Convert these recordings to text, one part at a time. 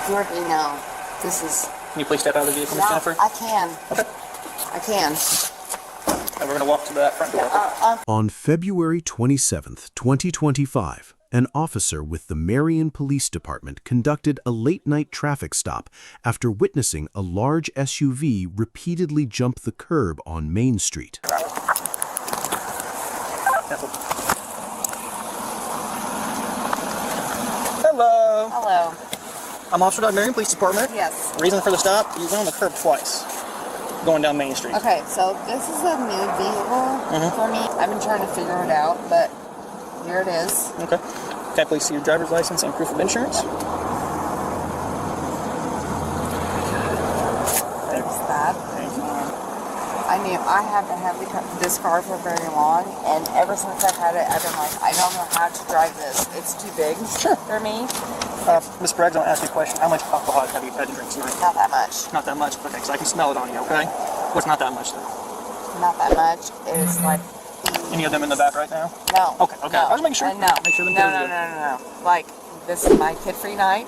Jordan, no. This is... Can you please step out of the vehicle, Miss No, Jennifer? I can. Okay. I can. And we're going to walk to that front door. On February 27th, 2025, an officer with the Marion Police Department conducted a late-night traffic stop after witnessing a large SUV repeatedly jump the curb on Main Street. Hello. Hello. I'm Officer Doug, Marion Police Department. Yes. Reason for the stop, you went on the curb twice, going down Main Street. Okay, so this is a new vehicle for me. I've been trying to figure it out, but here it is. Okay. Can I please see your driver's license and proof of insurance? There's that. Thank you. I knew I haven't had this car for very long, and ever since I've had it, I've been like, I don't know how to drive this. It's too big for me. Ms. Braggs, I'll ask you a question. How much alcohol have you had to drink tonight? Not that much. Not that much? Okay, because I can smell it on you, okay? What's not that much, though? Not that much. It's like... Any of them in the back right now? No. Okay. No. I was making sure. No. Make sure them No. Like, this is my kid-free night.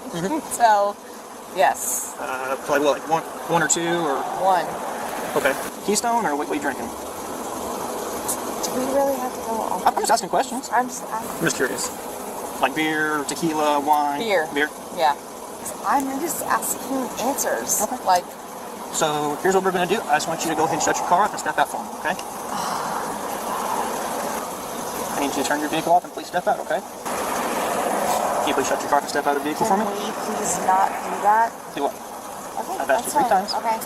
So, yes. Probably what, like one or two, or? One. Okay. Keystone, or what are you drinking? Do we really have to go on? I'm just asking questions. I'm just curious. Like beer, tequila, wine? Beer. Beer? Yeah. I'm just asking answers. Okay. Like... So, here's what we're going to do. I just want you to go ahead and shut your car off and step out for me, okay? I need you to turn your vehicle off and please step out, okay? Can you please shut your car off and step out of the vehicle for me? Can we please not do that? Do what? Okay, I've asked you 3 times. Okay.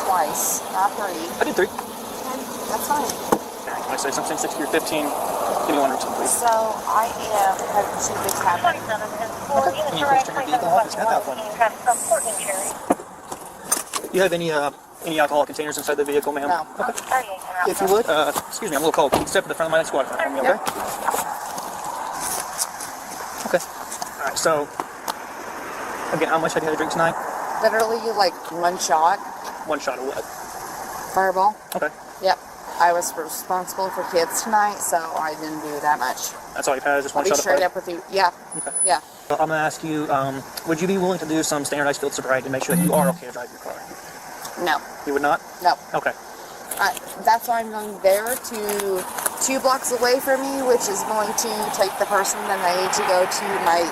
Twice, not 3. I did 3. Okay, that's fine. Okay, can I say something? 60 or 15? Give me 1 or 2, please. So, I am headed to the cabin. Can you please turn your vehicle off and step out for me? Do you have any alcohol containers inside the vehicle, ma'am? No. Okay. If you would, excuse me, I'm a little cold. Can you step to the front of my squad car for me, okay? Yep. Okay. Alright, so, again, how much have you had to drink tonight? Literally, like, 1 shot. 1 shot of what? Fireball. Okay. Yep. I was responsible for kids tonight, so I didn't do that much. That's all you've had, is just 1 I'll shot be of straight Fireball? up with you. Yeah. Okay. Yeah. So I'm going to ask you, would you be willing to do some standardized field sobriety to make sure that you are okay to drive your car? No. You would not? No. Okay. That's why I'm going there to 2 blocks away from me, which is going to take the person that I need to go to my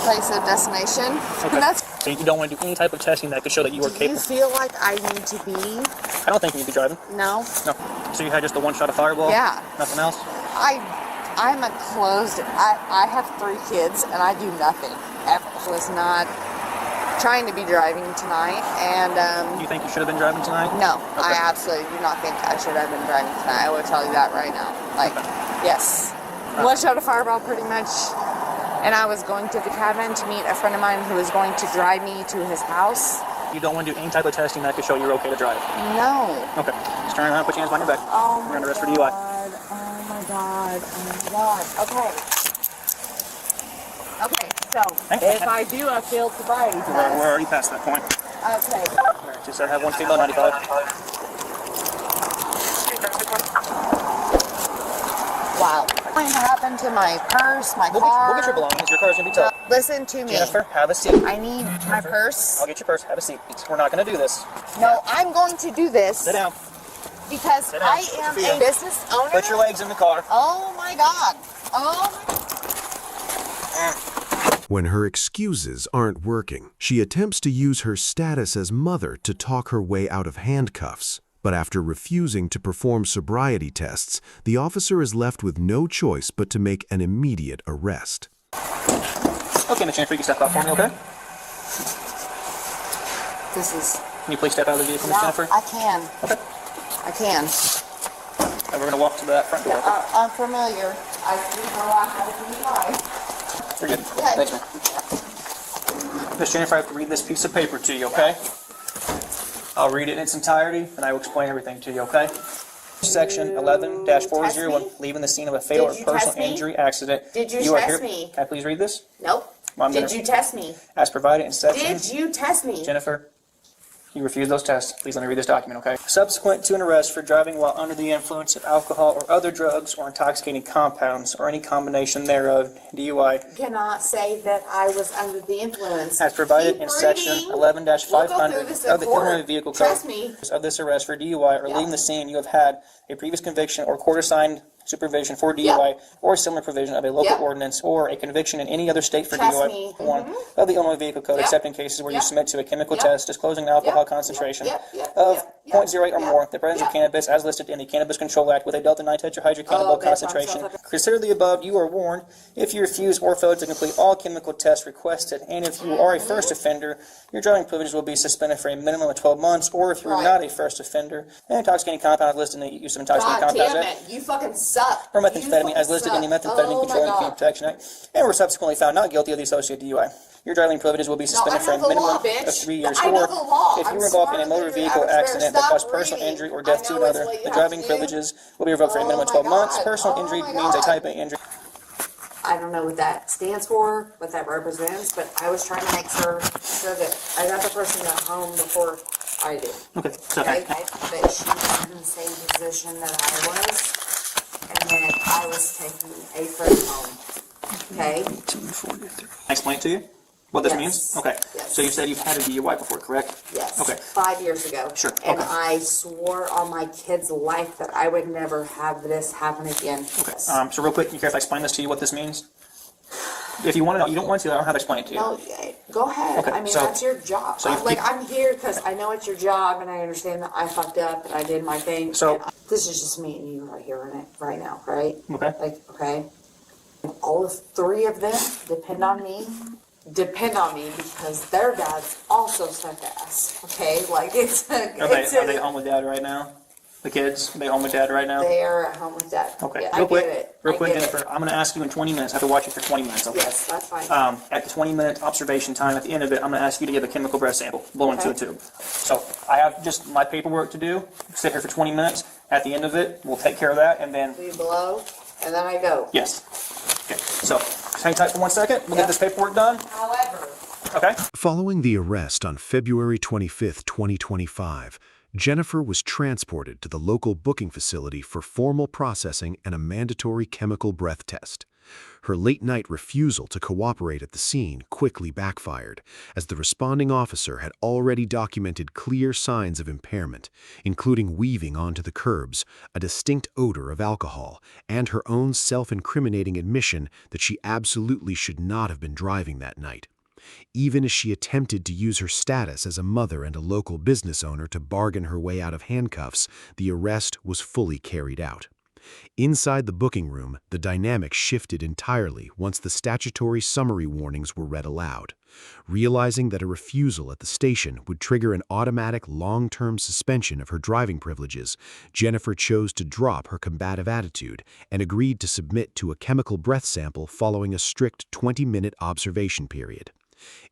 place of destination. Okay. And So you don't want to do any type of testing that could show that you are do you capable? feel like I need to be? I don't think you need to be driving. No. No. So you had just the 1 shot of Fireball? Yeah. Nothing else? I'm a closed... I have 3 kids, and I do nothing. Ever. I was not trying to be driving tonight, and... You think you should have been driving tonight? No. Okay. I absolutely do not think I should have been driving tonight. I will tell you that right now. Like, yes. 1 shot of Fireball, pretty much. And I was going to the cabin to meet a friend of mine who was going to drive me to his house. You don't want to do any type of testing that could show you're okay to drive? No. Okay. Just turn around, put your hands behind your back. Oh You're my under arrest for God. DUI. Oh my God. Oh my God. Okay. Okay, so if I do a field sobriety test. We're already past that point. Okay. Alright, just have one speed about 95. Wow. What happened to my purse, my car? We'll get your belongings. Your car's going to be tough. Listen to me. Jennifer, have a seat. I need my purse. I'll get your purse. Have a seat. We're not going to do this. No, I'm going to do this. Sit down. Because Sit down. I am a business owner. Put your legs in the car. Oh my God. Oh my... When her excuses aren't working, she attempts to use her status as mother to talk her way out of handcuffs. But after refusing to perform sobriety tests, the officer is left with no choice but to make an immediate arrest. Okay, Miss Jennifer, you can step out for me, okay? This is... Can you please step out of the vehicle, Miss Jennifer? I can. Okay. I can. And we're going to walk to that front door. I'm familiar. I see how I have to DUI. You're good. Okay. Thanks, man. Miss Jennifer, I have to read this piece of paper to you, okay? I'll read it in its entirety, and I will explain everything to you, okay? Section 11-401, leaving the scene of a fatal or personal injury accident. Did you are test here. me? Can I please read this? Nope. Did you test me? As provided in section... Did you test me? Jennifer, You refuse those tests. Please let me read this document, okay? Subsequent to an arrest for driving while under the influence of alcohol or other drugs or intoxicating compounds or any combination thereof, DUI, Cannot say that I was under the influence. as provided Keep in section reading. 11-500 We'll go through this in of the court. Illinois Vehicle Code. Trust me. Of this arrest for DUI or leaving the scene, you have had a previous conviction or court-assigned supervision for DUI or a similar provision of a local ordinance or a conviction in any other state for Trust DUI me. 1 of the Illinois Vehicle Code, except in cases where you submit to a chemical test disclosing an alcohol concentration of 0.08 or more, the presence of cannabis as listed in the Cannabis Control Act with a delta 9 tetrahydrocannabinol concentration. Consider the above. You are warned if you refuse or fail to complete all chemical tests requested, and if you are a first offender, your driving privileges will be suspended for a minimum of 12 months, or if you're not a first offender, an intoxicating compound listed in the use of intoxicating God compounds damn Act, it. You fucking suck. or methamphetamine as listed in the Methamphetamine Control and Consumer Protection Act, and were subsequently found not guilty of the associated DUI. Your driving privileges will be suspended for a minimum of 3 years, or if you were involved in a motor vehicle accident that caused personal injury or death to another, the driving privileges will be revoked for a minimum of 12 months. Personal injury means a type of injury. I don't know what that stands for, what that represents, but I was trying to make sure that I got the person at home before I did. Okay, so Okay, but she was in the same position that I was, and then I was taking a friend home. Okay? I explain it to you what this Yes. means? Okay. Yes. So you said you've had a DUI before, correct? Yes. Okay. 5 years ago. Sure, And okay. I swore on my kid's life that I would never have this happen again. Okay. So real quick, you care if I explain this to you, what this means? If you want to know, you don't want to, I don't have to explain it to you. No, go ahead. Okay, I mean, so- that's your job. so you- I'm here because I know it's your job, and I understand that I fucked up and I did my thing. So- and this is just me and you right here right now, right? Okay. Like, okay. All 3 of them depend on me. Because their dads also suck ass. Okay, like it's. Are they home with dad right now? The kids? Are they home with dad right now? They are at home with dad. Okay. Yeah, Real I quick, get it. real I quick, get it. Jennifer, I'm going to ask you in 20 minutes. I have to watch you for 20 minutes, okay? Yes, that's fine. At the 20-minute observation time, at the end of it, I'm going to ask you to give a chemical breath sample, blow into a tube. So I have just my paperwork to do. Sit here for 20 minutes. At the end of it, we'll take care of that, and then We blow, and then I go. yes. Okay. So hang tight for 1 second. We'll get this paperwork done. However, Okay. Following the arrest on February 25, 2025, Jennifer was transported to the local booking facility for formal processing and a mandatory chemical breath test. Her late-night refusal to cooperate at the scene quickly backfired, as the responding officer had already documented clear signs of impairment, including weaving onto the curbs, a distinct odor of alcohol, and her own self-incriminating admission that she absolutely should not have been driving that night. Even as she attempted to use her status as a mother and a local business owner to bargain her way out of handcuffs, the arrest was fully carried out. Inside the booking room, the dynamic shifted entirely once the statutory summary warnings were read aloud. Realizing that a refusal at the station would trigger an automatic long-term suspension of her driving privileges, Jennifer chose to drop her combative attitude and agreed to submit to a chemical breath sample following a strict 20-minute observation period.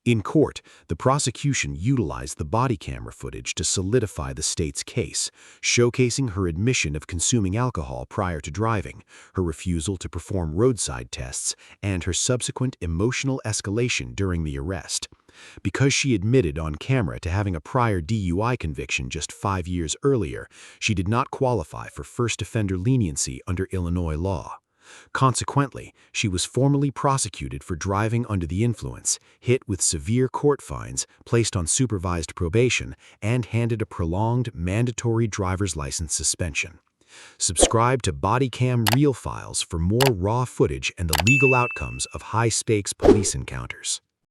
In court, the prosecution utilized the body camera footage to solidify the state's case, showcasing her admission of consuming alcohol prior to driving, her refusal to perform roadside tests, and her subsequent emotional escalation during the arrest. Because she admitted on camera to having a prior DUI conviction just 5 years earlier, she did not qualify for first offender leniency under Illinois law. Consequently, she was formally prosecuted for driving under the influence, hit with severe court fines, placed on supervised probation, and handed a prolonged mandatory driver's license suspension. Subscribe to Bodycam Real Files for more raw footage and the legal outcomes of high-stakes police encounters.